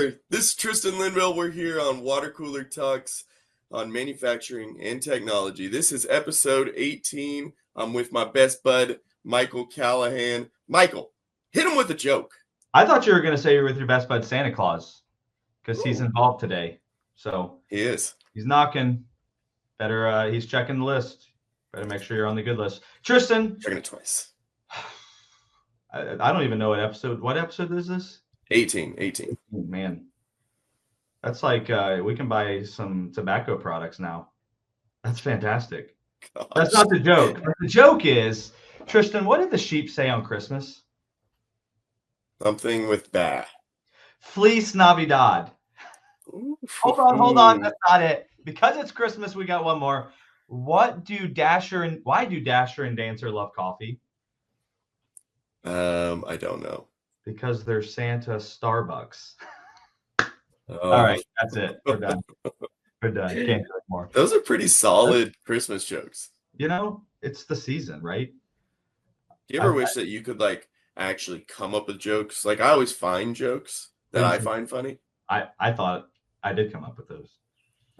sir. This is Tristan Linville. We're here on Water Cooler Talks on manufacturing and technology. This is episode 18. I'm with my best bud, Michael Callahan. Michael, hit him with a joke. I thought you were going to say you're with your best bud Santa Claus because he's Ooh. involved today. So He is. he's knocking. Better, he's checking the list. Better make sure you're on the good list. Tristan. Checking it twice. I don't even know what episode is this? 18. Man, that's like we can buy some tobacco products now. That's fantastic. Gosh. That's not the joke. The joke is, Tristan, what did the sheep say on Christmas? Something with bah. Feliz Navidad. Ooh. Hold on. That's not it. Because it's Christmas, we got one more. Why do Dasher and Dancer love coffee? I don't know. Because they're Santa Starbucks. Oh. All right, that's it. We're done. Can't do it more. Those are pretty solid Christmas jokes. You know, it's the season, right? Do you ever wish that you could actually come up with jokes? I always find jokes that I find funny. I thought I did come up with those.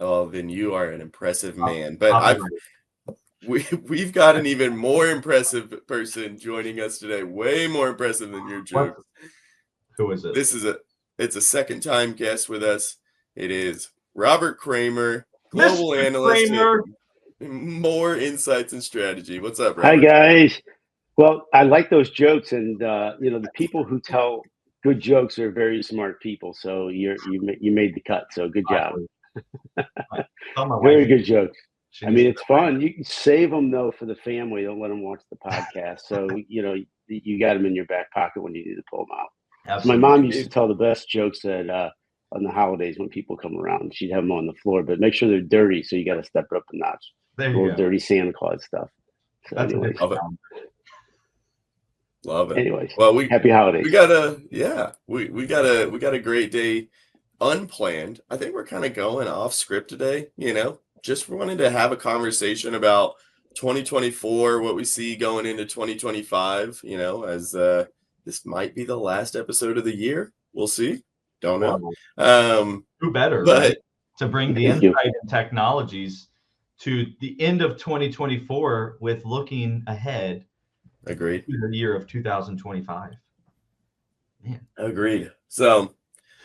Oh, then you are an impressive man. But we've got an even more impressive person joining us today. Way more impressive than your jokes. Who is it? It's a second-time guest with us. It is Robert Kramer, global analyst at Moor Insights Strategy. What's up, Robert? Hi, guys. Well, I like those jokes, and the people who tell good jokes are very smart people. So you made the cut. So good job. Very good jokes. I mean, it's fun. You can save them though for the family. Don't let them watch the podcast. So you got them in your back pocket when you need to pull them out. So my mom used to tell the best jokes at on the holidays when people come around. She'd have them on the floor, but make sure they're dirty. So you got to step up a notch. There you go. Dirty Santa Claus stuff. So that's anyways. Love it. Anyways, well, happy holidays. We got a great day unplanned. I think we're kind of going off script today. Just wanted to have a conversation about 2024, what we see going into 2025. As this might be the last episode of the year. We'll see. Don't know. Who better, right? To bring the insight and technologies to the end of 2024 with looking ahead. Agreed. To the year of 2025. Man. Agreed. So,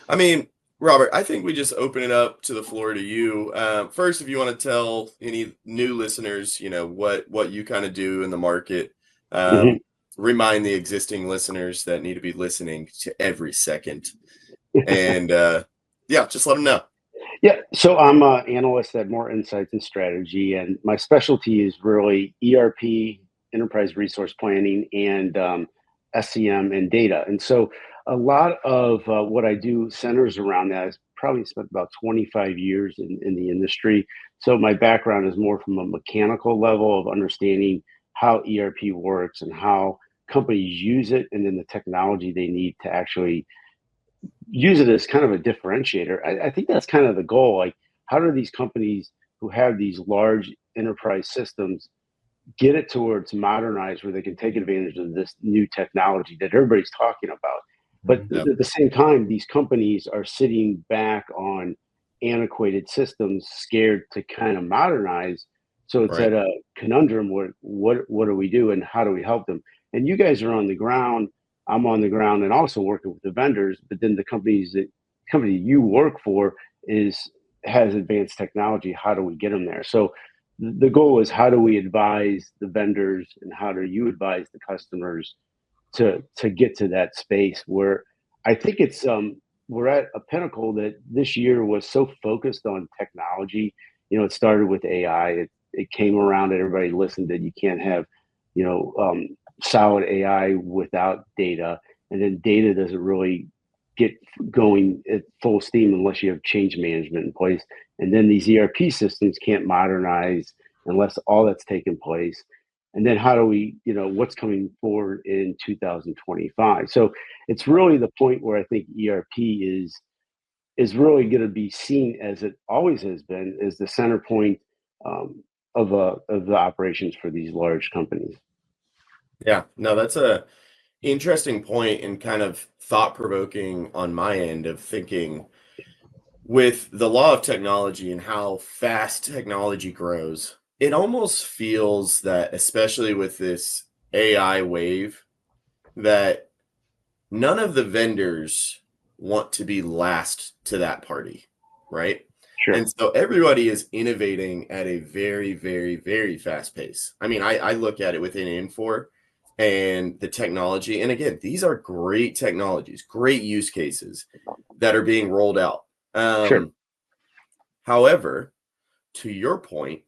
I mean, Robert, I think we just open it up to the floor to you. First, if you want to tell any new listeners, what you kind of do in the market. Remind the existing listeners that need to be listening to every second. And just let them know. Yeah, so I'm an analyst at Moor Insights Strategy, and my specialty is really ERP, enterprise resource planning, and SCM and data. And so a lot of what I do centers around that. I've probably spent about 25 years in the industry. So my background is more from a mechanical level of understanding how ERP works and how companies use it, and then the technology they need to actually use it as kind of a differentiator. I think that's kind of the goal. Like, how do these companies who have these large enterprise systems get it to where it's modernized, where they can take advantage of this new technology that everybody's talking about? But at the same time, these companies are sitting back on antiquated systems, scared to kind of modernize. So it's at a conundrum where what do we do and how do we help them? And you guys are on the ground. I'm on the ground and also working with the vendors. But then the company you work for has advanced technology. How do we get them there? So the goal is, how do we advise the vendors and how do you advise the customers to get to that space where I think it's we're at a pinnacle that this year was so focused on technology. It started with AI. It came around and everybody listened that you can't have solid AI without data, and then data doesn't really get going at full steam unless you have change management in place. And then these ERP systems can't modernize unless all that's taken place. And then how do we, what's coming forward in 2025? So it's really the point where I think ERP is really going to be seen, as it always has been, as the center point of the operations for these large companies. Yeah, no, that's interesting point and kind of thought-provoking on my end of thinking with the law of technology and how fast technology grows. It almost feels that, especially with this AI wave, that none of the vendors want to be last to that party, right? Sure. And so everybody is innovating at a very, very, very fast pace. I mean, I look at it within Infor and the technology. And again, these are great technologies, great use cases that are being rolled out. Sure. However, to your point,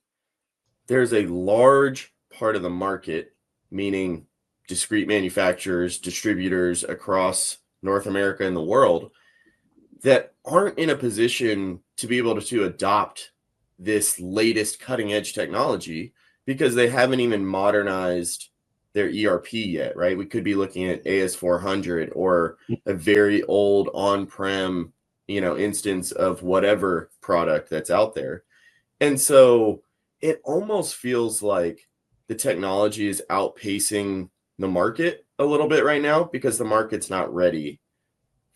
there's a large part of the market, meaning discrete manufacturers, distributors across North America and the world, that aren't in a position to be able to adopt this latest cutting edge technology because they haven't even modernized their ERP yet, right? We could be looking at AS400 or a very old on-prem, instance of whatever product that's out there. And so it almost feels like the technology is outpacing the market a little bit right now because the market's not ready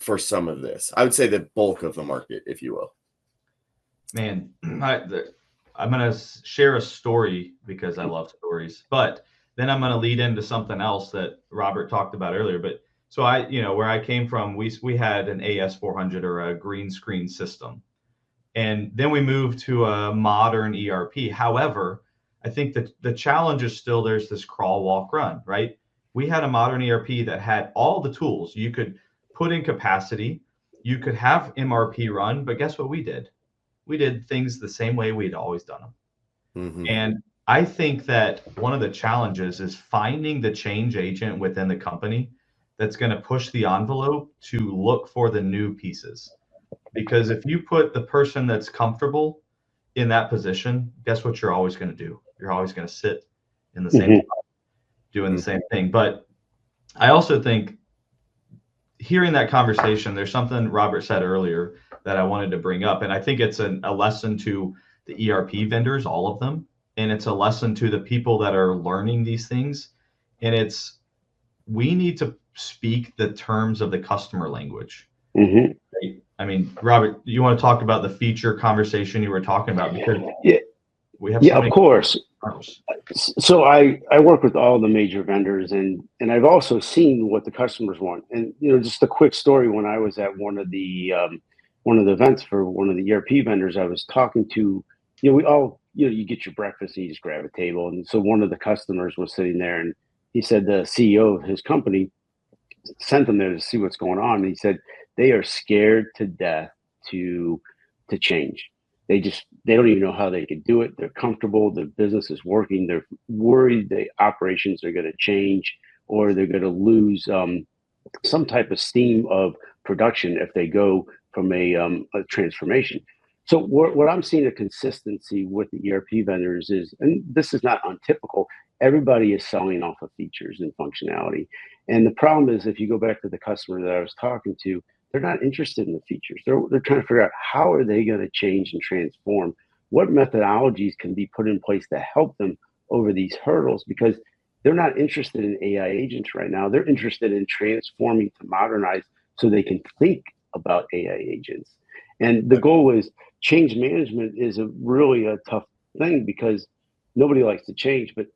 for some of this. I would say the bulk of the market, if you will. Man, I'm going to share a story because I love stories, but then I'm going to lead into something else that Robert talked about earlier. But so where I came from, we had an AS400 or a green screen system. And then we moved to a modern ERP. However, I think that the challenge is still there's this crawl, walk, run, right? We had a modern ERP that had all the tools. You could put in capacity, you could have MRP run, but guess what we did? We did things the same way we'd always done them. Mm-hmm. And I think that one of the challenges is finding the change agent within the company that's going to push the envelope to look for the new pieces. Because if you put the person that's comfortable in that position, guess what you're always going to do? You're always going to sit in the same spot, doing the same thing. But I also think hearing that conversation, there's something Robert said earlier that I wanted to bring up. And I think it's a lesson to the ERP vendors, all of them. And it's a lesson to the people that are learning these things. And we need to speak the terms of the customer language. Mm-hmm. Right? I mean, Robert, you want to talk about the feature conversation you were talking about? Because we have of course. So I work with all the major vendors, and I've also seen what the customers want. And just a quick story: when I was at one of the events for one of the ERP vendors, I was talking to, we all, you get your breakfast and you just grab a table, and so one of the customers was sitting there, and he said the CEO of his company sent them there to see what's going on, and he said they are scared to death to change. They don't even know how they could do it. They're comfortable. Their business is working. They're worried the operations are going to change or they're going to lose some type of steam of production if they go from a transformation. So what I'm seeing a consistency with the ERP vendors is, and this is not untypical, everybody is selling off of features and functionality. And the problem is, if you go back to the customer that I was talking to, they're not interested in the features. They're trying to figure out how are they going to change and transform. What methodologies can be put in place to help them over these hurdles? Because they're not interested in AI agents right now. They're interested in transforming to modernize so they can think about AI agents. And the goal is change management is really a tough thing because nobody likes to change, but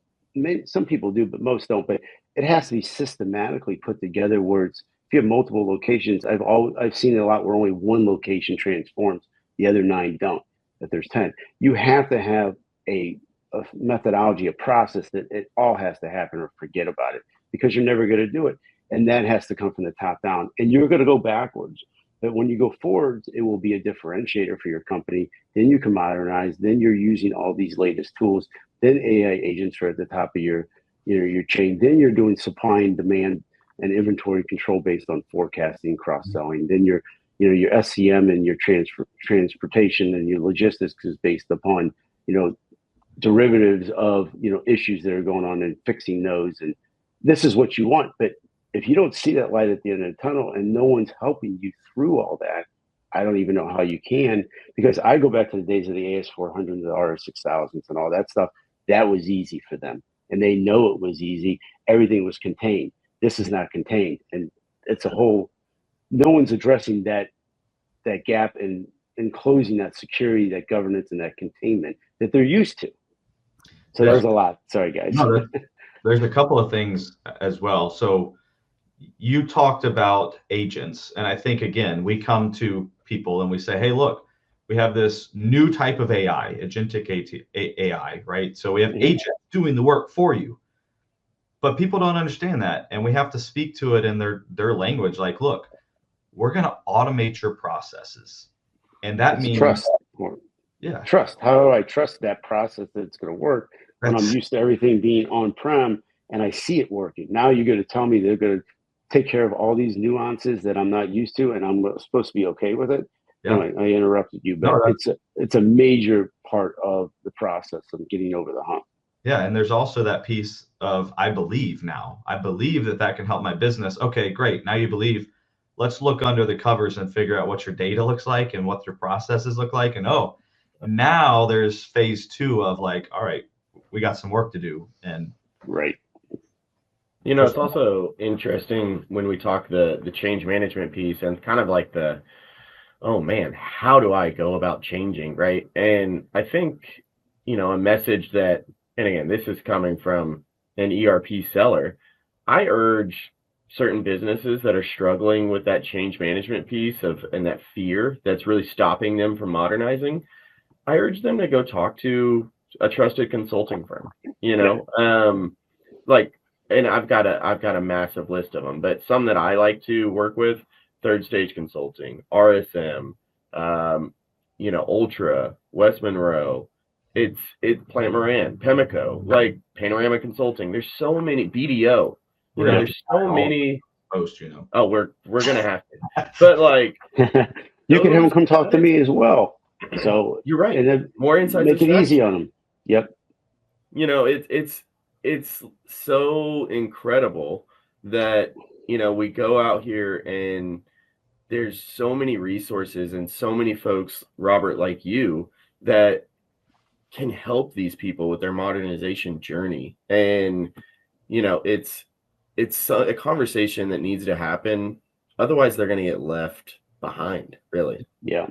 some people do, but most don't. But it has to be systematically put together where it's, if you have multiple locations, I've seen it a lot where only one location transforms, the other 9 don't. That there's 10. You have to have a methodology, a process that it all has to happen or forget about it because you're never going to do it. And that has to come from the top down. And you're going to go backwards. But when you go forwards, it will be a differentiator for your company. Then you can modernize. Then you're using all these latest tools. Then AI agents are at the top of your chain. Then you're doing supply and demand and inventory control based on forecasting, cross-selling. Then your SCM and your transportation and your logistics is based upon, derivatives of, issues that are going on and fixing those. And this is what you want. But if you don't see that light at the end of the tunnel and no one's helping you through all that, I don't even know how you can, because I go back to the days of the AS400s, the RS6000s and all that stuff. That was easy for them. And they know it was easy. Everything was contained. this is not contained. And it's a whole, no one's addressing that gap in closing that security, that governance, and that containment that they're used to. So that was a lot. Sorry, guys. No, there's a couple of things as well. So you talked about agents, and I think, again, we come to people and we say, hey, look, we have this new type of AI, agentic AI, right? So we have agents doing the work for you. But people don't understand that, and we have to speak to it in their language. Like, look, we're going to automate your processes, and that means trust. Yeah, trust. How do I trust that process that it's going to work when I'm used to everything being on-prem and I see it working? Now you're going to tell me they're going to take care of all these nuances that I'm not used to, and I'm supposed to be okay with it. Yeah. Anyway, I interrupted you, but it's a major part of the process of getting over the hump. Yeah, and there's also that piece of I believe that can help my business. Okay, great. Now you believe. Let's look under the covers and figure out what your data looks like and what your processes look like. And now there's phase 2 of like, all right, we got some work to do. And right. You know, it's also interesting when we talk the change management piece and kind of like oh man, how do I go about changing, right? And I think, you know, a message that, and again, this is coming from an ERP seller, I urge certain businesses that are struggling with that change management piece and that fear that's really stopping them from modernizing, I urge them to go talk to a trusted consulting firm, you know, and I've got a massive list of them, but some that I like to work with: Third Stage Consulting, RSM, you know, Ultra, West Monroe, it's Plant Moran, Pemico, like Panorama Consulting. There's so many, BDO. You know, there's so many. Post, you know. Oh, we're gonna have to, but like, you can have them come talk to me as well. So you're right. And More insights. Make it easy on them. Yep. You know, it's so incredible that, you know, we go out here and there's so many resources and so many folks, Robert, like you, that can help these people with their modernization journey. And, you know, it's a conversation that needs to happen. Otherwise, they're going to get left behind, really. Yeah.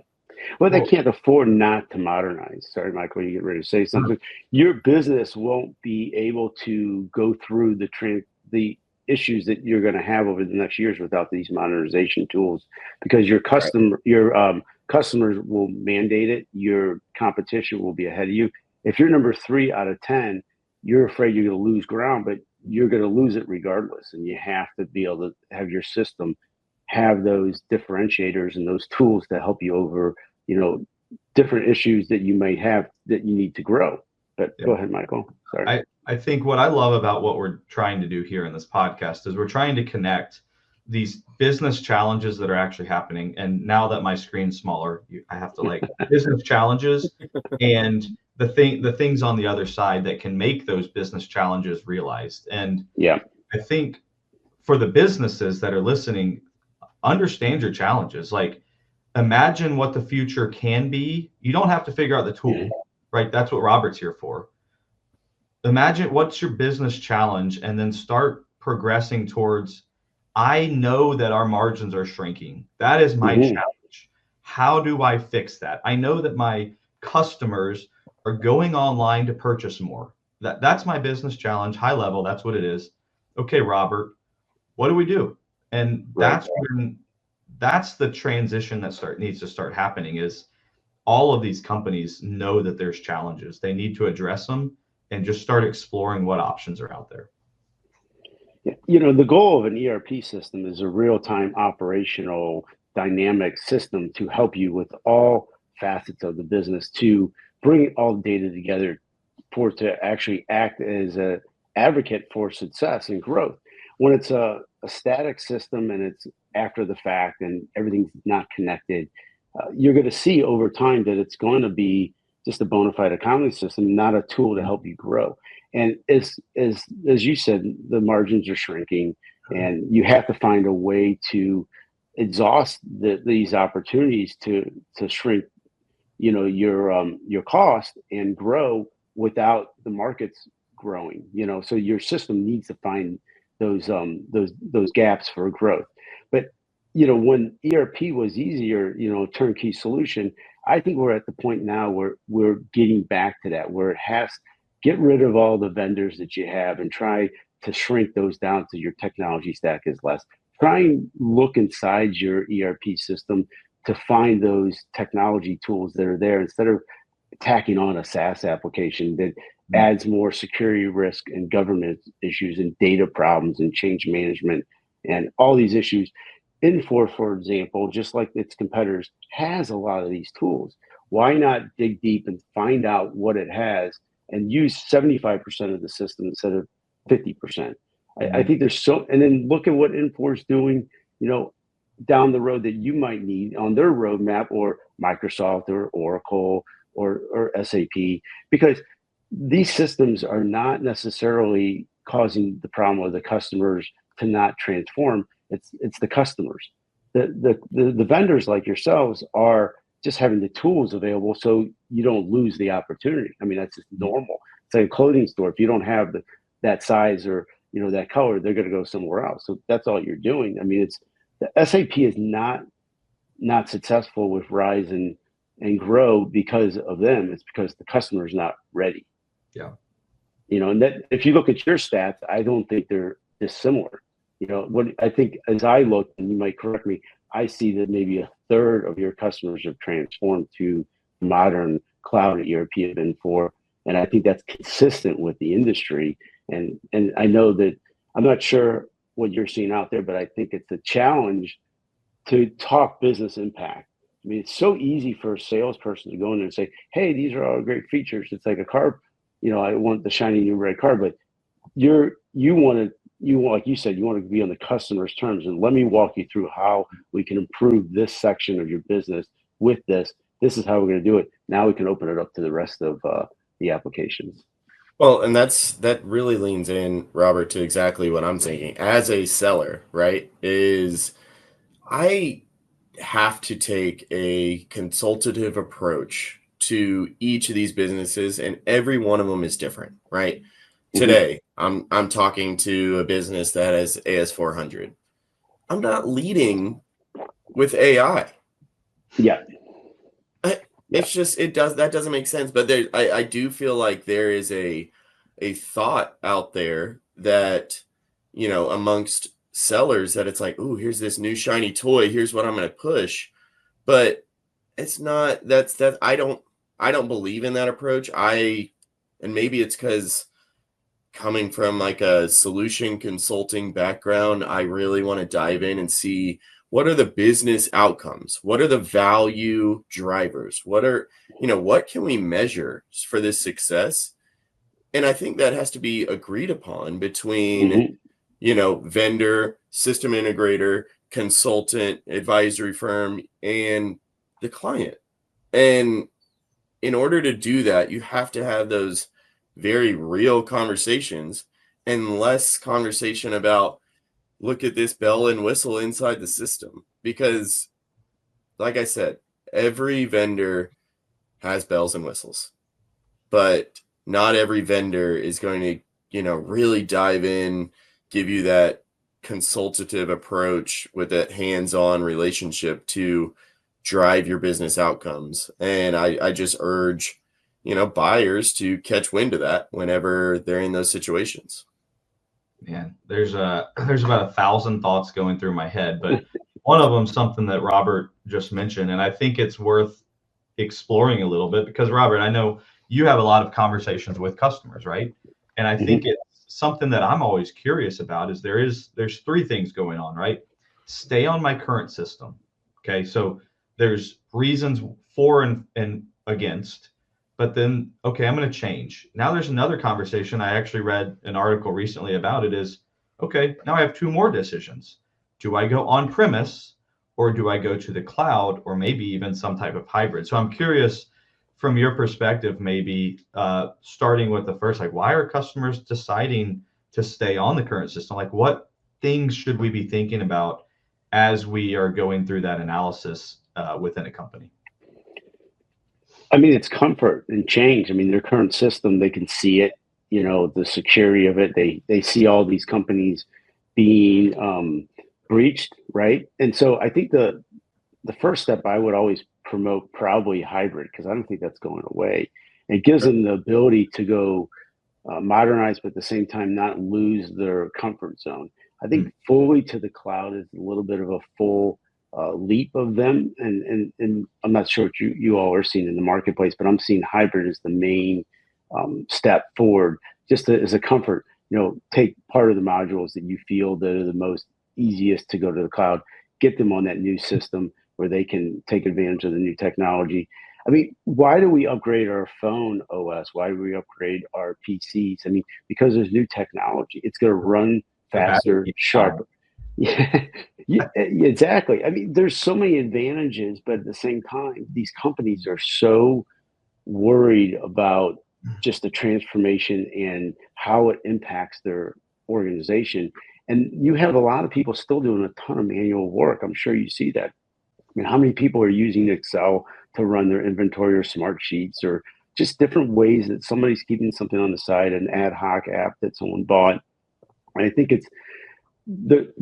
Well, they can't afford not to modernize. Sorry, Michael, you get ready to say something. Your business won't be able to go through the issues that you're going to have over the next years without these modernization tools, because your customers will mandate it. Your competition will be ahead of you. If you're number 3 out of 10, you're afraid you're going to lose ground, but you're going to lose it regardless. And you have to be able to have your system have those differentiators and those tools to help you over, you know, different issues that you might have that you need to grow. But Go ahead, Michael. Sorry. I think what I love about what we're trying to do here in this podcast is we're trying to connect these business challenges that are actually happening. And now that my screen's smaller, I have to like business challenges and the things on the other side that can make those business challenges realized. And I think for the businesses that are listening, understand your challenges. Like, imagine what the future can be. You don't have to figure out the tool, right? That's what Robert's here for. Imagine what's your business challenge and then start progressing towards, I know that our margins are shrinking. That is my challenge. How do I fix that? I know that my customers are going online to purchase more. That's my business challenge, high level. That's what it is. Okay, Robert, what do we do? And that's the transition that needs to start happening. Is all of these companies know that there's challenges. They need to address them and just start exploring what options are out there. You know, the goal of an ERP system is a real-time operational dynamic system to help you with all facets of the business, to bring all the data together for it to actually act as an advocate for success and growth. When it's a static system and it's after the fact and everything's not connected, you're going to see over time that it's going to be just a bona fide accounting system, not a tool to help you grow. And as you said, the margins are shrinking, and you have to find a way to exhaust these opportunities to shrink, you know, your cost and grow without the markets growing. You know, so your system needs to find those gaps for growth. But when ERP was easier, turnkey solution, I think we're at the point now where we're getting back to that, where it has get rid of all the vendors that you have and try to shrink those down so your technology stack is less. Try and look inside your ERP system to find those technology tools that are there instead of tacking on a SaaS application that adds more security risk and governance issues and data problems and change management and all these issues. Infor, for example, just like its competitors, has a lot of these tools. Why not dig deep and find out what it has and use 75% of the system instead of 50%? I think there's and then look at what Infor is doing, down the road that you might need on their roadmap, or Microsoft or Oracle or SAP, because these systems are not necessarily causing the problem of the customers to not transform. It's the customers. The vendors like yourselves are just having the tools available so you don't lose the opportunity. I mean, that's just normal. It's like a clothing store. If you don't have that size or that color, they're going to go somewhere else. So that's all you're doing. I mean, the SAP is not successful with Rise and Grow because of them. It's because the customer is not ready. Yeah. And that if you look at your stats, I don't think they're dissimilar. What I think, as I look, and you might correct me, I see that maybe a third of your customers have transformed to modern cloud ERP event for, and I think that's consistent with the industry. And I know that I'm not sure what you're seeing out there, but I think it's a challenge to talk business impact. I mean, it's so easy for a salesperson to go in there and say, "Hey, these are all great features. It's like a car. I want the shiny new red car." But you like you said, you want to be on the customer's terms. And let me walk you through how we can improve this section of your business with this. This is how we're going to do it. Now we can open it up to the rest of the applications. Well, and that really leans in, Robert, to exactly what I'm thinking. As a seller, right, is I have to take a consultative approach to each of these businesses, and every one of them is different, right? Today, I'm talking to a business that has AS400. I'm not leading with AI. Yeah. It's just that doesn't make sense. But I do feel like there is a thought out there that amongst sellers that it's like, oh, here's this new shiny toy. Here's what I'm going to push. But it's not. I don't believe in that approach. And maybe it's because coming from like a solution consulting background, I really want to dive in and see what are the business outcomes? What are the value drivers? What can we measure for this success? And I think that has to be agreed upon between, vendor, system integrator, consultant, advisory firm, and the client. And in order to do that, you have to have those very real conversations and less conversation about, look at this bell and whistle inside the system. Because, like I said, every vendor has bells and whistles, but not every vendor is going to, really dive in, give you that consultative approach with that hands-on relationship to drive your business outcomes. And I just urge, buyers to catch wind of that whenever they're in those situations. Man, there's about 1,000 thoughts going through my head, but one of them something that Robert just mentioned, and I think it's worth exploring a little bit because, Robert, I know you have a lot of conversations with customers, right? And I think it's something that I'm always curious about is there's three things going on, right? Stay on my current system. Okay, so there's reasons for and against. But then, okay, I'm going to change. Now there's another conversation. I actually read an article recently about it is, okay, now I have two more decisions. Do I go on premise or do I go to the cloud or maybe even some type of hybrid? So I'm curious from your perspective, maybe starting with the first, like why are customers deciding to stay on the current system? Like what things should we be thinking about as we are going through that analysis within a company? I mean, it's comfort and change. I mean, their current system, they can see it, the security of it. They see all these companies being breached, right? And so I think the first step I would always promote probably hybrid, because I don't think that's going away. It gives them the ability to go modernize, but at the same time not lose their comfort zone. I think fully to the cloud is a little bit of a full leap of them, and I'm not sure what you all are seeing in the marketplace, but I'm seeing hybrid as the main step forward, just as a comfort. Take part of the modules that you feel that are the most easiest to go to the cloud, get them on that new system where they can take advantage of the new technology. I mean, why do we upgrade our phone OS? Why do we upgrade our PCs? I mean, because there's new technology. It's going to run faster, sharper. Yeah, yeah, exactly. I mean, there's so many advantages, but at the same time, these companies are so worried about just the transformation and how it impacts their organization. And you have a lot of people still doing a ton of manual work. I'm sure you see that. I mean, how many people are using Excel to run their inventory or smart sheets, or just different ways that somebody's keeping something on the side, an ad hoc app that someone bought. And I think it's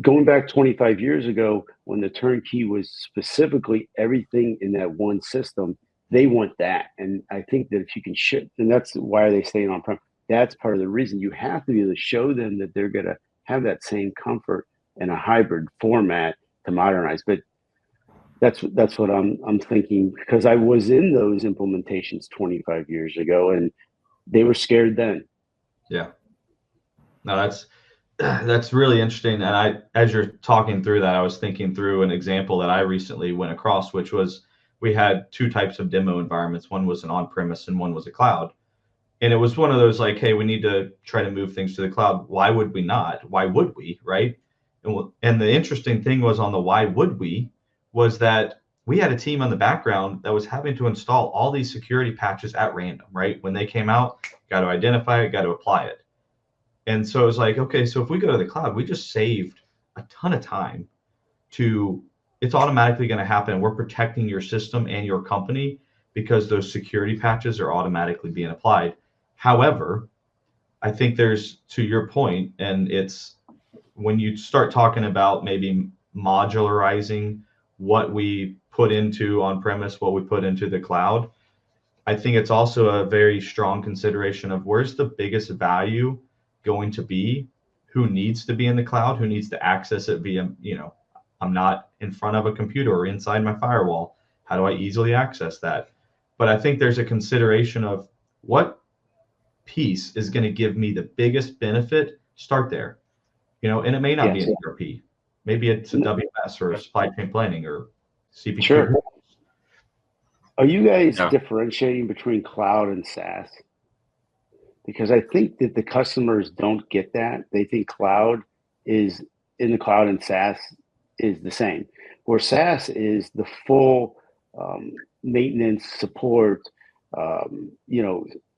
going back 25 years ago when the turnkey was specifically everything in that one system. They want that. And I think that if you can ship, and that's why they stay on-prem. That's part of the reason. You have to be able to show them that they're going to have that same comfort in a hybrid format to modernize. But that's what I'm thinking, because I was in those implementations 25 years ago, and they were scared then. Yeah. No, that's really interesting. And as you're talking through that, I was thinking through an example that I recently went across, which was we had two types of demo environments. One was an on-premise and one was a cloud. And it was one of those like, hey, we need to try to move things to the cloud. Why would we not? Why would we, right? And the interesting thing was on the why would we was that we had a team on the background that was having to install all these security patches at random, right? When they came out, got to identify it, got to apply it. And so it was like, okay, so if we go to the cloud, we just saved a ton of time it's automatically going to happen. We're protecting your system and your company because those security patches are automatically being applied. However, I think there's, to your point, and it's when you start talking about maybe modularizing what we put into on-premise, what we put into the cloud, I think it's also a very strong consideration of where's the biggest value going to be, who needs to be in the cloud, who needs to access it via, I'm not in front of a computer or inside my firewall. How do I easily access that? But I think there's a consideration of what piece is going to give me the biggest benefit. Start there, and it may not be an ERP. Maybe it's a WMS or supply chain planning or CPQ. Sure. Are you guys differentiating between cloud and SaaS? Because I think that the customers don't get that. They think cloud is in the cloud and SaaS is the same. Where SaaS is the full maintenance, support,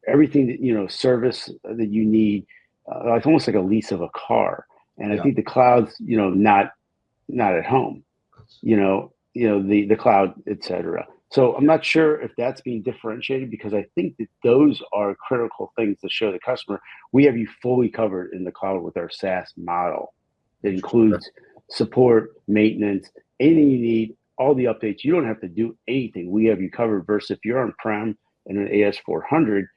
everything that, service that you need. It's almost like a lease of a car. And I think the cloud's, not at home, the cloud, et cetera. So I'm not sure if that's being differentiated, because I think that those are critical things to show the customer we have you fully covered in the cloud with our SaaS model. That includes support, maintenance, anything you need, all the updates. You don't have to do anything. We have you covered. Versus if you're on-prem in an AS400,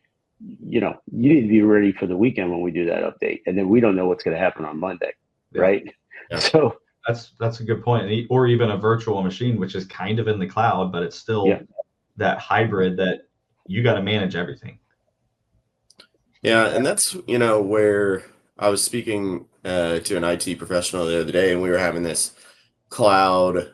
you need to be ready for the weekend when we do that update. And then we don't know what's going to happen on Monday, right? Yeah. So that's a good point. Or even a virtual machine, which is kind of in the cloud, but it's still that hybrid that you got to manage everything. Yeah, and that's, where I was speaking to an IT professional the other day, and we were having this cloud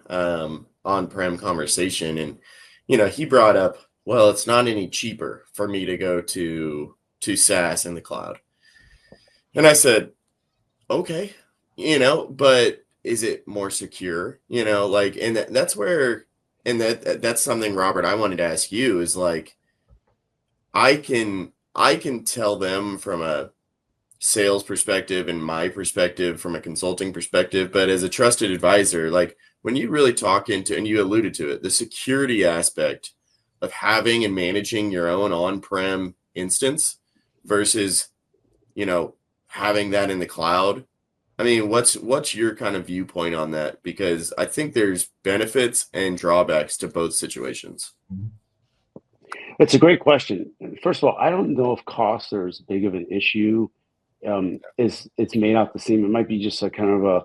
on-prem conversation, and he brought up, well, it's not any cheaper for me to go to SaaS in the cloud. And I said, okay, but is it more secure? And that's where, and that's something, Robert, I wanted to ask you is like, I can tell them from a sales perspective and my perspective from a consulting perspective, but as a trusted advisor, like when you really talk into, and you alluded to it, the security aspect of having and managing your own on-prem instance versus, having that in the cloud, I mean, what's your kind of viewpoint on that? Because I think there's benefits and drawbacks to both situations. It's a great question. First of all, I don't know if costs are as big of an issue as it's made out to seem. It might be just a kind of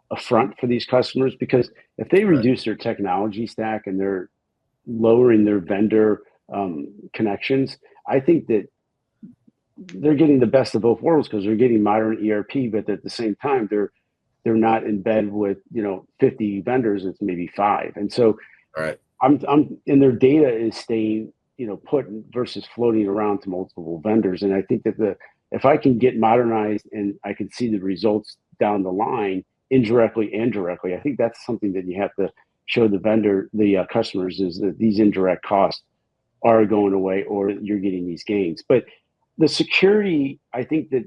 a front for these customers, because if they Right. reduce their technology stack and they're lowering their vendor connections, I think that they're getting the best of both worlds, because they're getting modern ERP, but at the same time, they're not in bed with 50 vendors. It's maybe 5, and so All right. I'm and their data is staying put versus floating around to multiple vendors. And I think that if I can get modernized and I can see the results down the line, indirectly and directly, I think that's something that you have to show the customers, is that these indirect costs are going away, or you're getting these gains. But the security, I think that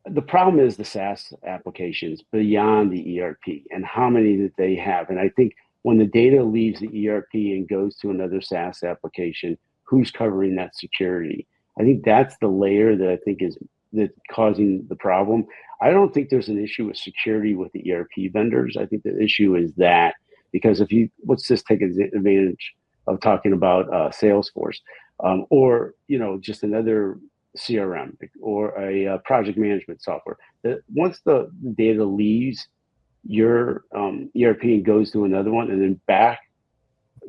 the problem is the SaaS applications beyond the ERP and how many that they have. And I think when the data leaves the ERP and goes to another SaaS application, who's covering that security? I think that's the layer that I think is that's causing the problem. I don't think there's an issue with security with the ERP vendors. I think the issue is that, because let's just take advantage of talking about Salesforce, or just another CRM or a project management software. Once the data leaves your ERP and goes to another one and then back,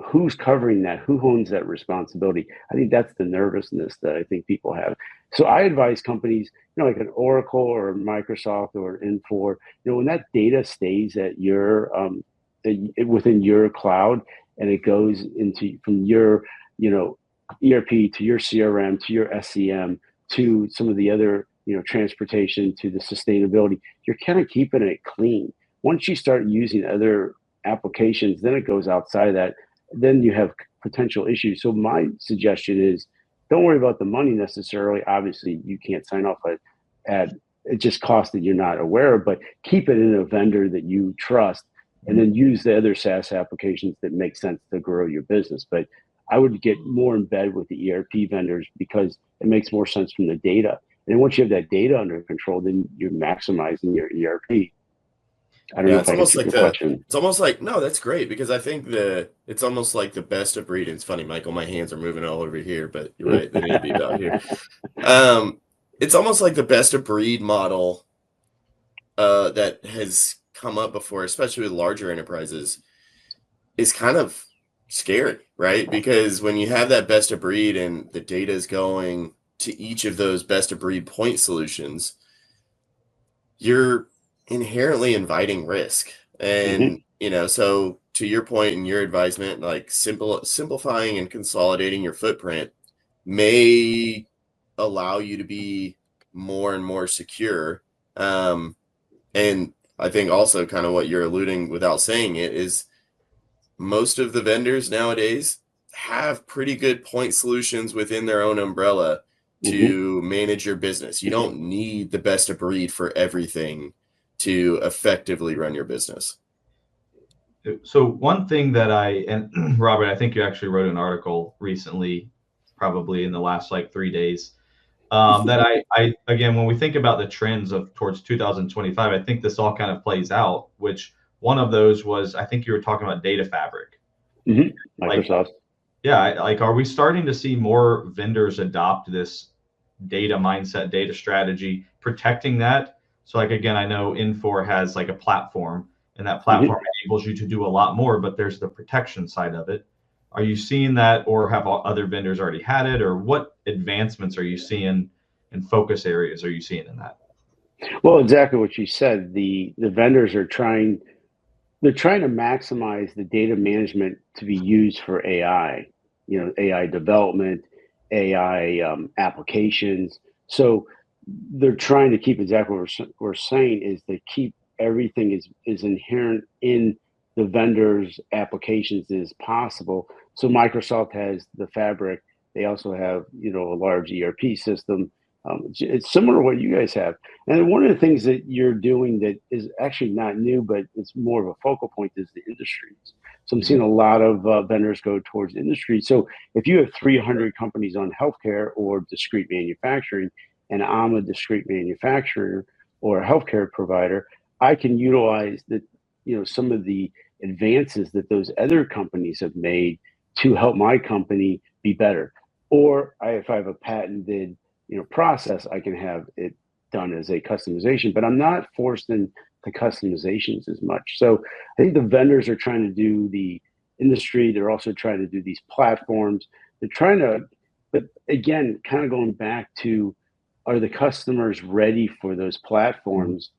who's covering that? Who owns that responsibility? I think that's the nervousness that I think people have. So I advise companies, like an Oracle or Microsoft or Infor, when that data stays at your within your cloud, and it goes into from your ERP to your CRM to your SCM to some of the other transportation to the sustainability, you're kind of keeping it clean. Once you start using other applications, then it goes outside of that. Then you have potential issues. So my suggestion is, don't worry about the money necessarily. Obviously, you can't sign off at it just costs that you're not aware of, but keep it in a vendor that you trust, and then use the other SaaS applications that make sense to grow your business. But I would get more in bed with the ERP vendors, because it makes more sense from the data. And once you have that data under control, then you're maximizing your ERP. I don't know if I answered your question. It's almost like, no, that's great, because I think it's almost like the best of breed. It's funny, Michael, my hands are moving all over here, but you're right, they need to be about here. It's almost like the best of breed model that has come up before, especially with larger enterprises, is kind of scary, right? Because when you have that best of breed and the data is going to each of those best of breed point solutions, you're inherently inviting risk. And so to your point and your advisement, like simplifying and consolidating your footprint may allow you to be more and more secure. And I think also kind of what you're alluding without saying it is, most of the vendors nowadays have pretty good point solutions within their own umbrella to manage your business. You don't need the best of breed for everything to effectively run your business. So one thing that and Robert, I think you actually wrote an article recently, probably in the last 3 days, that I again, when we think about the trends towards 2025, I think this all kind of plays out, which one of those was, I think you were talking about data fabric. Microsoft. Are we starting to see more vendors adopt this data mindset, data strategy, protecting that? So again, I know Infor has a platform, and that platform enables you to do a lot more, but there's the protection side of it. Are you seeing that, or have other vendors already had it, or what advancements are you seeing and focus areas are you seeing in that? Well, exactly what you said. The vendors are trying to maximize the data management to be used for AI, AI development, AI applications. So they're trying to keep exactly what we're saying, is to keep everything is inherent in the vendor's applications as possible. So Microsoft has the Fabric. They also have, a large ERP system. It's similar to what you guys have. And one of the things that you're doing that is actually not new, but it's more of a focal point, is the industries. So I'm seeing a lot of vendors go towards industry. So if you have 300 companies on healthcare or discrete manufacturing, and I'm a discrete manufacturer, or a healthcare provider, I can utilize some of the advances that those other companies have made to help my company be better. Or if I have a patented, process, I can have it done as a customization, but I'm not forced into customizations as much. So I think the vendors are trying to do the industry. They're also trying to do these platforms. They're trying to, but again, kind of going back to, are the customers ready for those platforms?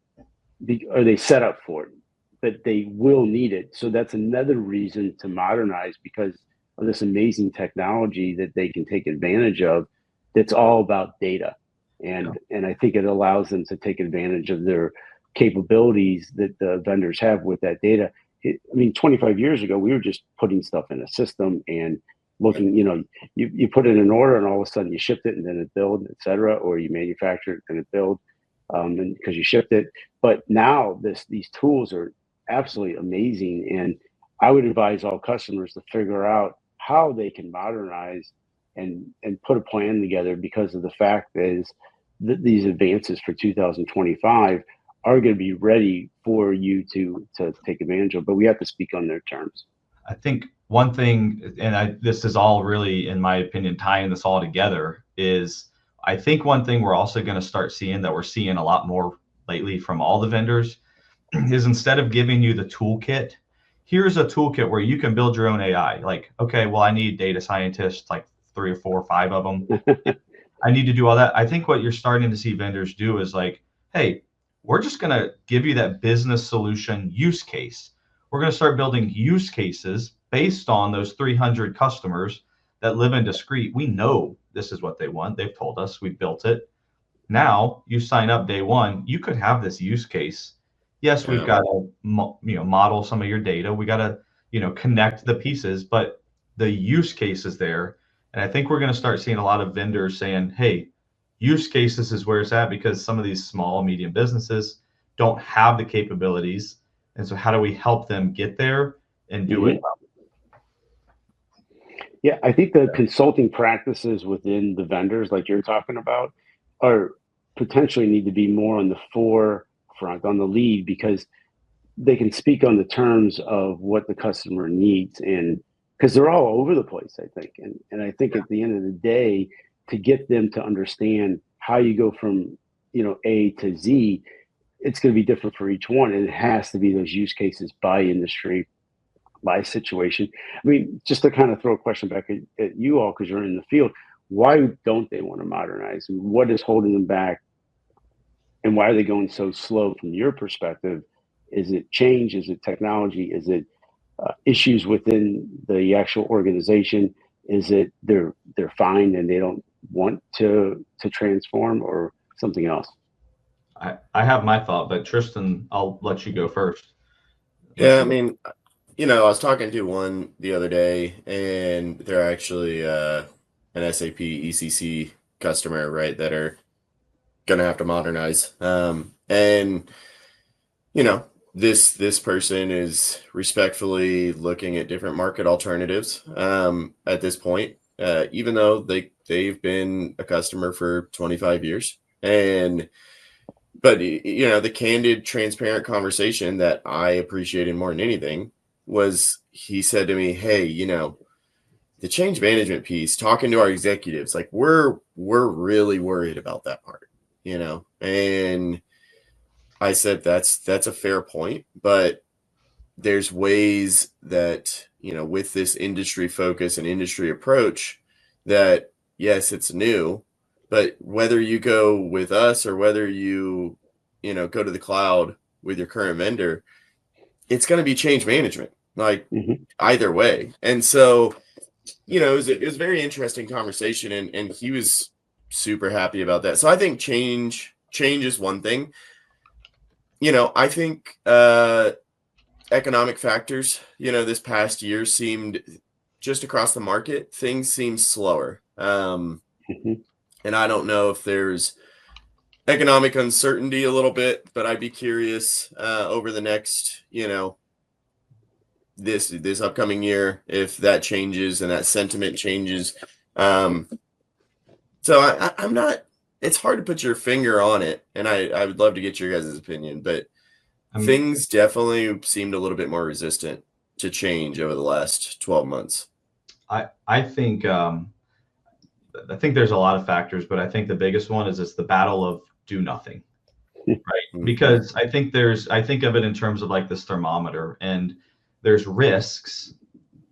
Are they set up for it? But they will need it. So that's another reason to modernize, because of this amazing technology that they can take advantage of. That's all about data. And I think it allows them to take advantage of their capabilities that the vendors have with that data. 25 years ago, we were just putting stuff in a system and looking, you put in an order and all of a sudden you shipped it and then it billed, et cetera, or you manufactured it and it billed and because you shipped it. But now these tools are absolutely amazing. And I would advise all customers to figure out how they can modernize and put a plan together, because of the fact is that these advances for 2025 are going to be ready for you to take advantage of, but we have to speak on their terms. I think one thing, and this is all really, in my opinion, tying this all together, is I think one thing we're also going to start seeing, that we're seeing a lot more lately from all the vendors, is instead of giving you the toolkit, here's a toolkit where you can build your own AI. Like, okay, well, I need data scientists, like 3 or 4 or 5 of them. I need to do all that. I think what you're starting to see vendors do is like, hey, we're just going to give you that business solution use case. We're going to start building use cases based on those 300 customers that live in discrete. We know this is what they want. They've told us, we built it. Now you sign up day one, you could have this use case. Yes, we've got to model some of your data. We got to connect the pieces, but the use case is there. And I think we're going to start seeing a lot of vendors saying, hey, use cases is where it's at, because some of these small, medium businesses don't have the capabilities. And so how do we help them get there and do it well? Yeah, I think the consulting practices within the vendors, like you're talking about, are potentially need to be more on the forefront, on the lead, because they can speak on the terms of what the customer needs, and because they're all over the place, I think. And I think at the end of the day, to get them to understand how you go from A to Z, it's going to be different for each one. And it has to be those use cases by industry, by situation. I mean, just to kind of throw a question back at you all, because you're in the field, why don't they want to modernize? And what is holding them back? And why are they going so slow from your perspective? Is it change? Is it technology? Is it issues within the actual organization? Is it they're fine and they don't want to transform, or something else? I have my thought, but Tristan, I'll let you go first. Yeah, I mean, I was talking to one the other day, and they're actually an SAP ECC customer, right, that are going to have to modernize. And, this person is respectfully looking at different market alternatives at this point, even though they've been a customer for 25 years. But the candid, transparent conversation that I appreciated more than anything was, he said to me, hey, the change management piece, talking to our executives, like we're really worried about that part, and I said, that's a fair point, but there's ways that, with this industry focus and industry approach, that yes, it's new, but whether you go with us or whether you go to the cloud with your current vendor, it's going to be change management, like either way. And so, it was a very interesting conversation, and he was super happy about that. So I think change is one thing. I think economic factors, this past year seemed, just across the market, things seem slower. And I don't know if there's economic uncertainty a little bit, but I'd be curious over the next, this upcoming year, if that changes and that sentiment changes. So I'm not it's hard to put your finger on it, and I would love to get your guys' opinion, but things definitely seemed a little bit more resistant to change over the last 12 months. I think there's a lot of factors, but I think the biggest one is it's the battle of do nothing, right? Because I think of it in terms of like this thermometer, and there's risks,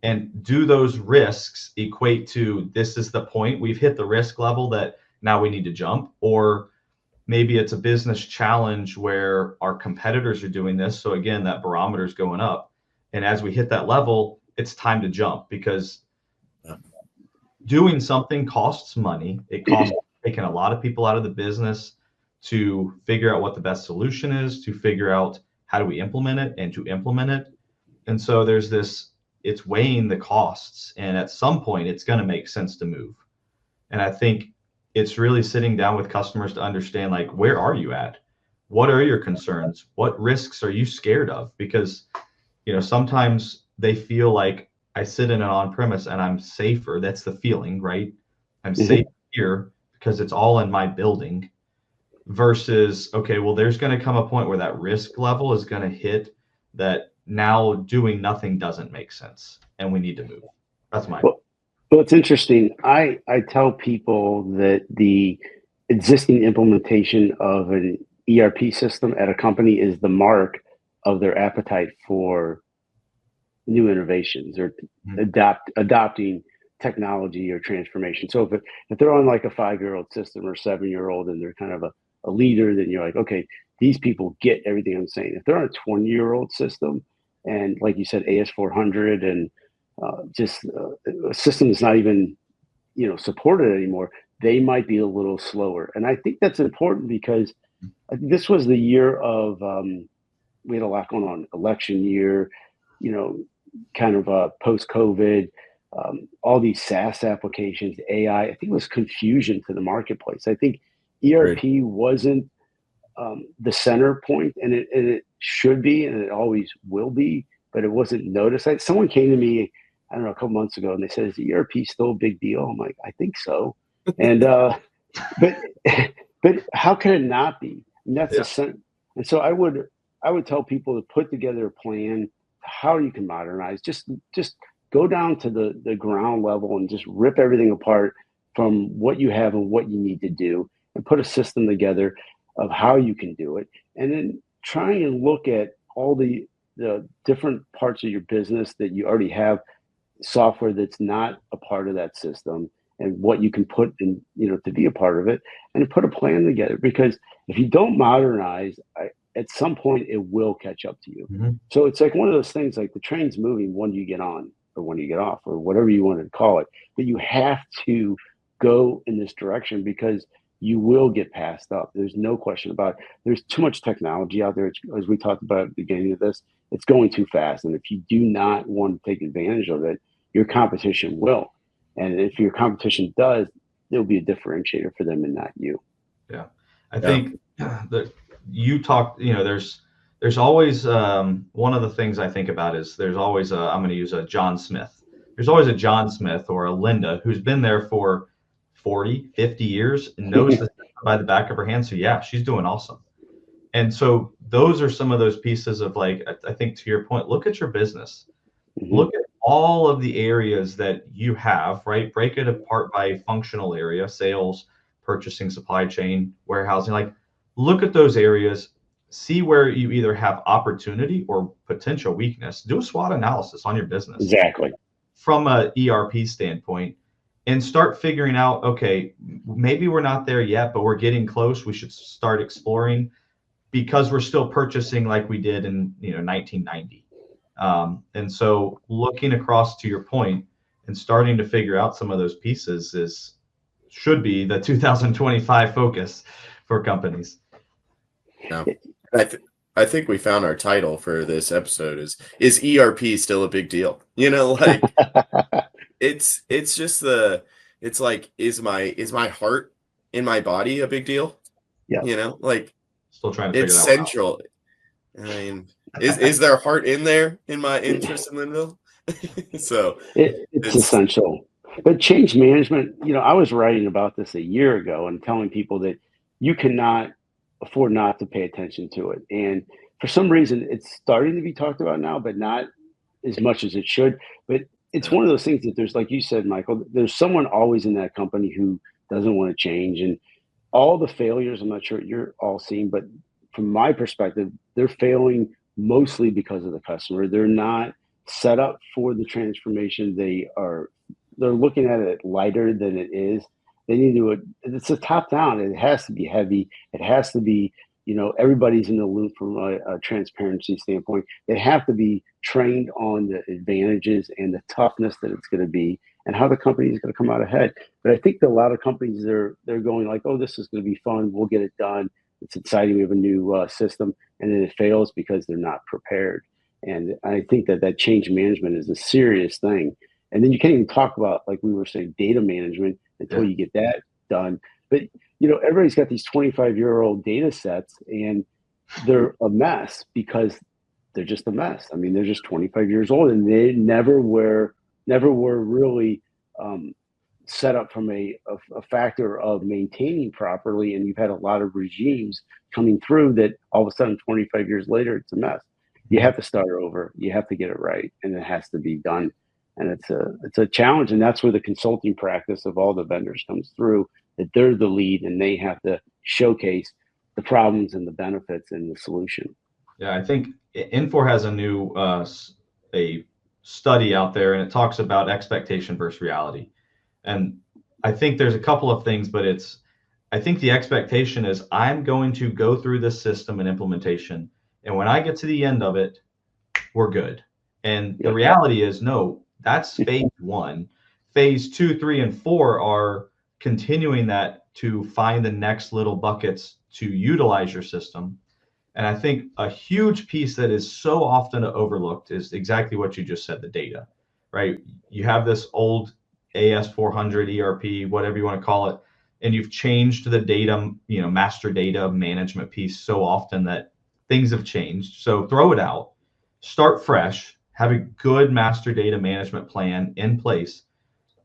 and do those risks equate to this is the point we've hit the risk level that now we need to jump, or maybe it's a business challenge where our competitors are doing this. So again, that barometer is going up, and as we hit that level, it's time to jump because doing something costs money. It costs taking a lot of people out of the business to figure out what the best solution is, to figure out how do we implement it and to implement it. And so there's this, it's weighing the costs. And at some point it's going to make sense to move. And I think it's really sitting down with customers to understand, like, where are you at? What are your concerns? What risks are you scared of? Because, sometimes they feel like I sit in an on-premise and I'm safer. That's the feeling, right? I'm safe here because it's all in my building, versus, okay, well, there's going to come a point where that risk level is going to hit that now doing nothing doesn't make sense and we need to move. That's my Well, it's interesting. I tell people that the existing implementation of an ERP system at a company is the mark of their appetite for new innovations or adopting technology or transformation. So if they're on like a 5-year-old system or 7-year-old and they're kind of a leader, then you're like, okay, these people get everything I'm saying. If they're on a 20-year-old system and, like you said, AS400 and just a system that's not even supported anymore, they might be a little slower. And I think that's important because this was the year of we had a lot going on, election year, kind of post-COVID, all these SaaS applications, AI. I think it was confusion to the marketplace. I think ERP wasn't the center point, and it should be, and it always will be, but it wasn't noticed. Someone came to me, I don't know, a couple months ago, and they said, "Is ERP still a big deal?" I'm like, "I think so," and but how can it not be? And that's the center. And so I would tell people to put together a plan how you can modernize. Just go down to the ground level and just rip everything apart from what you have and what you need to do, and put a system together of how you can do it, and then try and look at all the different parts of your business that you already have software that's not a part of that system, and what you can put in, to be a part of it, and put a plan together. Because if you don't modernize, at some point it will catch up to you. So it's like one of those things, like the train's moving when you get on or when you get off or whatever you want to call it, but you have to go in this direction because you will get passed up. There's no question about it. There's too much technology out there. As we talked about at the beginning of this, it's going too fast. And if you do not want to take advantage of it, your competition will. And if your competition does, there'll be a differentiator for them and not you. Yeah. I think that you talked, there's always, one of the things I think about is there's always I'm going to use a John Smith. There's always a John Smith or a Linda who's been there for 40, 50 years and knows this by the back of her hand. So yeah, she's doing awesome. And so those are some of those pieces of, like, I think to your point, look at your business, look at all of the areas that you have, right? Break it apart by functional area, sales, purchasing, supply chain, warehousing. Like, look at those areas, see where you either have opportunity or potential weakness. Do a SWOT analysis on your business. Exactly. From a ERP standpoint, and start figuring out, okay, maybe we're not there yet, but we're getting close. We should start exploring, because we're still purchasing like we did in 1990. And so looking across to your point and starting to figure out some of those pieces should be the 2025 focus for companies. Yeah. I think we found our title for this episode is ERP still a big deal? Like it's just it's like, is my heart in my body a big deal? Yeah. Like, still trying to figure it's that central. I mean, is there heart in there in my interest in Linville? So it's essential. But change management, I was writing about this a year ago and telling people that you cannot afford not to pay attention to it. And for some reason, it's starting to be talked about now, but not as much as it should. But it's Yeah. one of those things that there's, like you said, Michael, there's someone always in that company who doesn't want to change. And all the failures, I'm not sure what you're all seeing, but from my perspective, they're failing mostly because of the customer. They're not set up for the transformation. They're looking at it lighter than it is. They need to, it's a top down. It has to be heavy. It has to be, everybody's in the loop from a transparency standpoint. They have to be trained on the advantages and the toughness that it's going to be and how the company is going to come out ahead. But I think that a lot of companies, they're going like, oh, this is going to be fun. We'll get it done. It's exciting. We have a new system. And then it fails because they're not prepared. And I think that change management is a serious thing. And then you can't even talk about, like we were saying, data management until you get that done. But, everybody's got these 25-year-old data sets and they're a mess because they're just a mess. I mean, they're just 25 years old and they never were really set up from a factor of maintaining properly. And you've had a lot of regimes coming through that all of a sudden 25 years later, it's a mess. You have to start over. You have to get it right. And it has to be done. And it's a challenge. And that's where the consulting practice of all the vendors comes through, that they're the lead and they have to showcase the problems and the benefits and the solution. Yeah, I think Infor has a new a study out there, and it talks about expectation versus reality. And I think there's a couple of things, but I think the expectation is I'm going to go through this system and implementation, and when I get to the end of it, we're good. And the reality is, no, that's phase one. Phase 2, 3, and 4 are continuing that to find the next little buckets to utilize your system. And I think a huge piece that is so often overlooked is exactly what you just said, the data, right? You have this old AS400 ERP, whatever you want to call it, and you've changed the data, master data management piece so often that things have changed. So throw it out, start fresh, have a good master data management plan in place,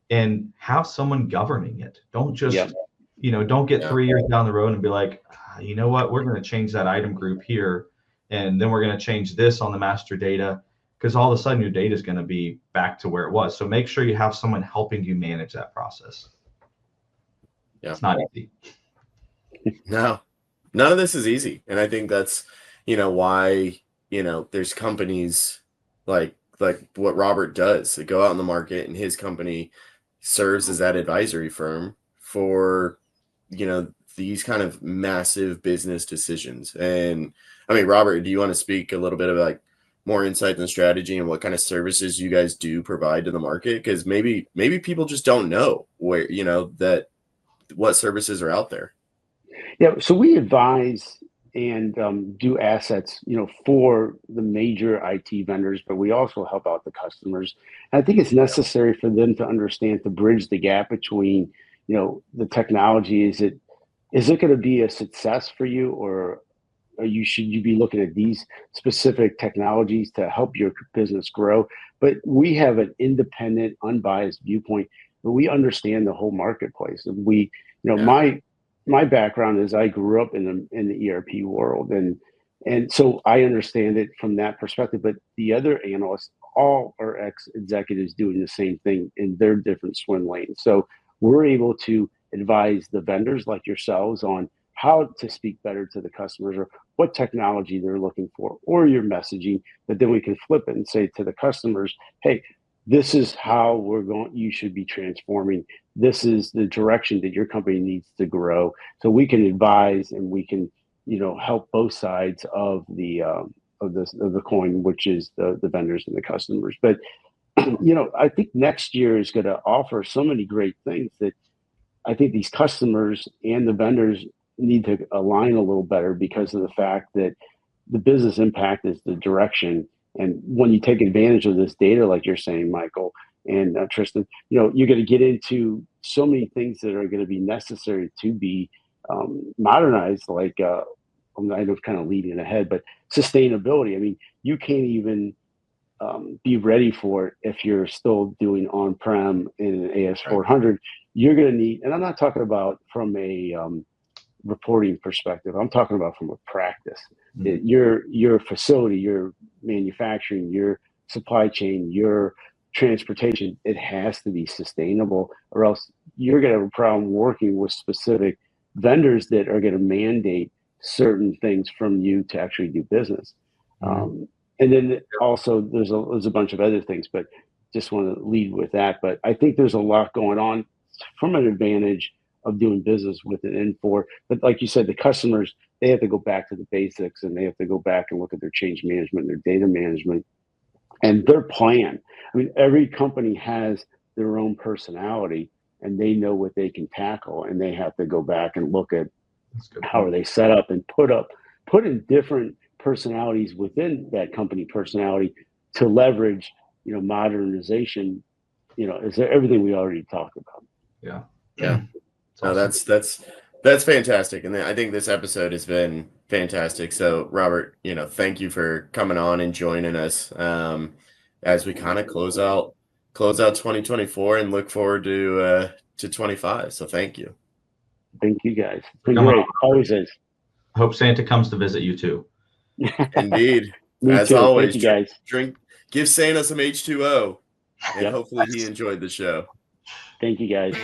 and have someone governing it. Don't just, don't get 3 years down the road and be like, you know what, we're going to change that item group here, and then we're going to change this on the master data, because all of a sudden your data is going to be back to where it was. So make sure you have someone helping you manage that process. Yeah. It's not easy. No, none of this is easy. And I think that's, why, there's companies like what Robert does that go out in the market, and his company serves as that advisory firm for, these kind of massive business decisions. And I mean, Robert, do you want to speak a little bit about like Moor Insights and Strategy and what kind of services you guys do provide to the market? Because maybe people just don't know where, that what services are out there. Yeah, so we advise and do assets, for the major IT vendors, but we also help out the customers. And I think it's necessary for them to understand, to bridge the gap between, the technology. Is it going to be a success for you, or should you be looking at these specific technologies to help your business grow? But we have an independent, unbiased viewpoint, but we understand the whole marketplace. And we, my background is I grew up in the ERP world, and so I understand it from that perspective. But the other analysts, all are ex-executives doing the same thing in their different swim lanes. So we're able to advise the vendors like yourselves on how to speak better to the customers, or what technology they're looking for, or your messaging. But then we can flip it and say to the customers, hey, this is how you should be transforming. This is the direction that your company needs to grow. So we can advise, and we can, help both sides of the coin, which is the vendors and the customers. But I think next year is going to offer so many great things that I think these customers and the vendors need to align a little better, because of the fact that the business impact is the direction. And when you take advantage of this data, like you're saying, Michael and Tristan, you're going to get into so many things that are going to be necessary to be modernized. Like I'm kind of leading ahead, but sustainability. I mean, you can't even be ready for it. If you're still doing on-prem in an AS400, you're going to need, and I'm not talking about from a reporting perspective, I'm talking about from a practice. Your facility, your manufacturing, your supply chain, your transportation, it has to be sustainable, or else you're going to have a problem working with specific vendors that are going to mandate certain things from you to actually do business. And then also there's a bunch of other things, but just want to lead with that. But I think there's a lot going on from an advantage of doing business with an N4. But like you said, the customers, they have to go back to the basics, and they have to go back and look at their change management, their data management, and their plan. I mean, every company has their own personality, and they know what they can tackle, and they have to go back and look at how are they set up and put in different personalities within that company personality to leverage, modernization, is everything we already talked about. Yeah. No, that's fantastic. And I think this episode has been fantastic. So Robert, thank you for coming on and joining us as we kind of close out 2024 and look forward to 25. So thank you. Thank you guys. It's been great. Always is. Hope Santa comes to visit you too. Indeed. As too. always, Thank you guys. Give Santa some H2O, and hopefully he enjoyed the show. Thank you guys.